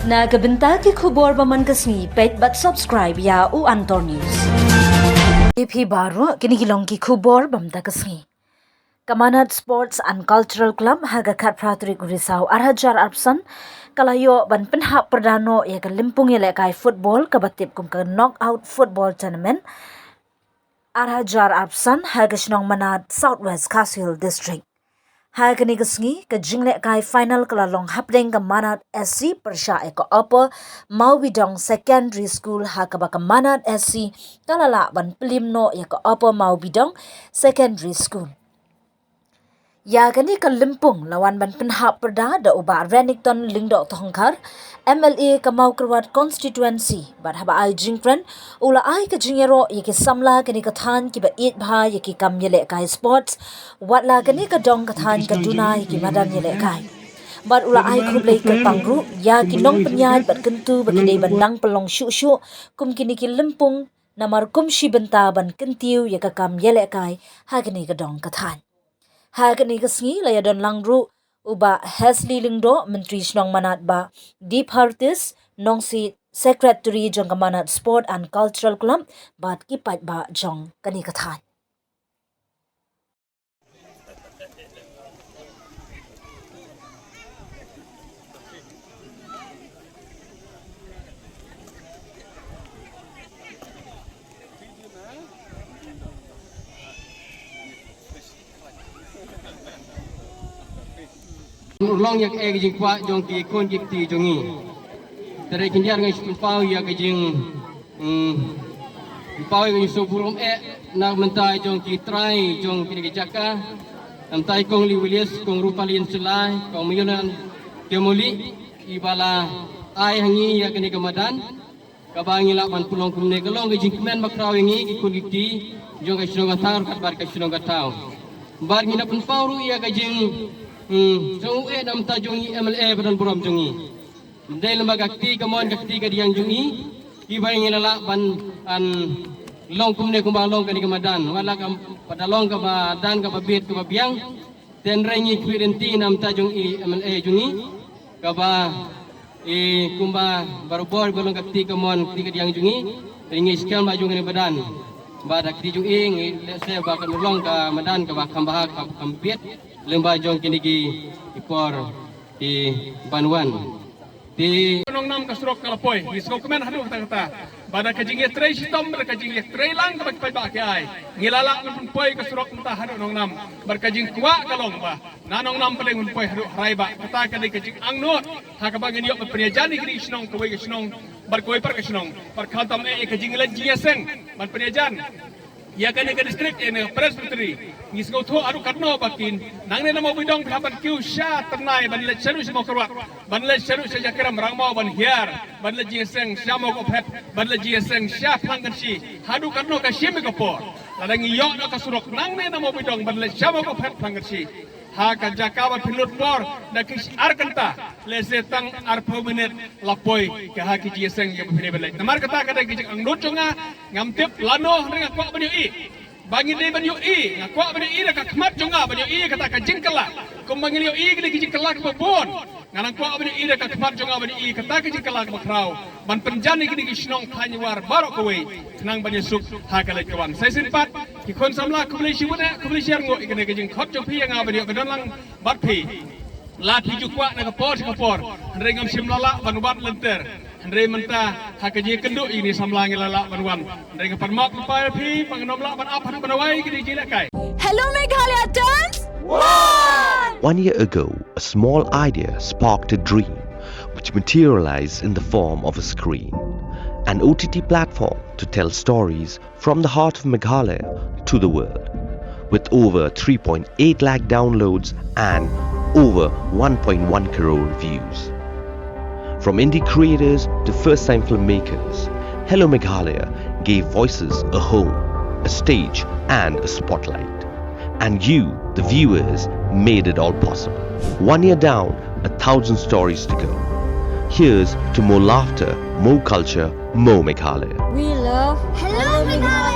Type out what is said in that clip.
Nagabenta ki khubor baman kasni pet but subscribe ya u Antor News. Ipi baru kini gilong ki khubor bamda kasni. Kamanat Sports and Cultural Club haga kat pratrik risau arhajar arpsan kalayo ban Pynhap perdano ya ke lympung ya lekai football kabatip kum ke knockout football tournament arhajar arpsan haga shnong manat Southwest Castle District. Haga ni kasngi ke jingle kai final kalalong hapdeng ke manat SC persya eko apa mau bidong secondary school haga baka manat SC kalala ban pelimno ya ke apa mau bidong secondary school. Ya gani ke lympung lawan ban Pynhap perda da Bah Renikton Lyngdoh Thongkar MLA ke mau kerwat constituency bar haba ai jingpren ula ai ke jingero ye ke samla gani ke than ki ba it bha ye ki kam yele kai sports watla gani ke dong ke than ke dunai ki madan yele kai bar ula ai khublei ke pangru ya ki long penyai bat kentu ba kidei bandang pelong shu kum kini ki lympung namar kum shi benta ban kentiu ye ke kam yele kai ha gani ke dong ke than Hagani kasngi laya don langru uba Hesley Lyngdoh menteri snong manat ba Deep Hartis nong si secretary jong kamanat Sport and Cultural Club bat kipat ba jong kani kathan. Long yak e jing kwa jong ki kon jik ti jongi tere kinjar ngai pau ya ke jing pau ngai so burum e na mentai jong ki trai jong ki jaka mentai kong li wilis kong rupalin sulai kong miyunan kemuli ibala ai hangi ya kini kemadan kabangi la man pulong kumne kelong ke jing men makraw ngi ki kun ti jong ke sunong tar kat bar ke sunong gatau bar ngina pun pau ru ya ke jing jong nam ta jongi MLA badan buram jongi dai lembaga akti kamon akti ka diang jongi ibai ngilala ban an long kumne kumbang long kani kamadan wala kam padalong ka badan ka babit ka biang ten rengi kwidenti nam ta jongi MLA jongi ka ba kumba barubor balong akti kamon akti ka diang jongi rengi skam ba jongi badan ba akti jongi ngi se ba kan long ka madan ka ba kambah ka kambit lemba jong kini ki ikor di Banwan di nong nam kasrok kalapoi isko kemen hadu kata pada kajing trei sitom ber kajing trei lang ka pai ba ke ai ngilala pun poi kasrok ta hadu nong nam ber kajing kwa kalong ba nanong nam paling pun poi hadu rai ba kata kadi kajing angnot ha ka bangin yok penjani kri snong ko we snong ber koi per snong per khatam e kajing la jieseng ban penjan ya kan ke distrik ini presbytery ngisgo tho aru karno bakin nangne namo bidong thapan kiu sha ternai ban le charu simo karwa ban le charu se jakram rangmo ban hiar ban le jieseng syamo ko phet ban le jieseng sha phangkansi hadu karno ka shimi ko por ladang yo no ka surok nangne namo bidong ban le syamo ko phet phangkansi ha ka jakawa pilut por da kis arkanta le setang arpo minit lapoi ka ha ki jieseng ye bhine bele namar kata kata ki ang nuchunga ngamtip lano ringa kwa banyu i bangi de banyu i ngakwa banyu i ka khmat junga banyu i kata ka jingkala kum bangi yo i ki jingkala ka bon nganang kwa banyu i ka khmat junga banyu i kata ka jingkala ka krau ban penjani ki snong khanyawar barok ko we nang banyu suk ha ka le kawan sai simpat ki kon samla kubli shiwuna kubli shar ngo ikene ki jing khot jo phi nga banyu ka lang bat phi la thi ju kwa na ka por rengam simlala banubat lenter Andre menta hakaji kenduk ini samlangi lala banwan. Andre ke parmak lupai pi panganom la ban apa banawai ke dijilak kai. Hello Meghalaya turns 1 year ago, a small idea sparked a dream which materialized in the form of a screen, an OTT platform to tell stories from the heart of Meghalaya to the world. With over 3.8 lakh downloads and over 1.1 crore views. From indie creators to first-time filmmakers, Hello Meghalaya gave voices a home, a stage and a spotlight. And you, the viewers, made it all possible. 1 year down, 1,000 stories to go. Here's to more laughter, more culture, more Meghalaya. We love Hello Meghalaya.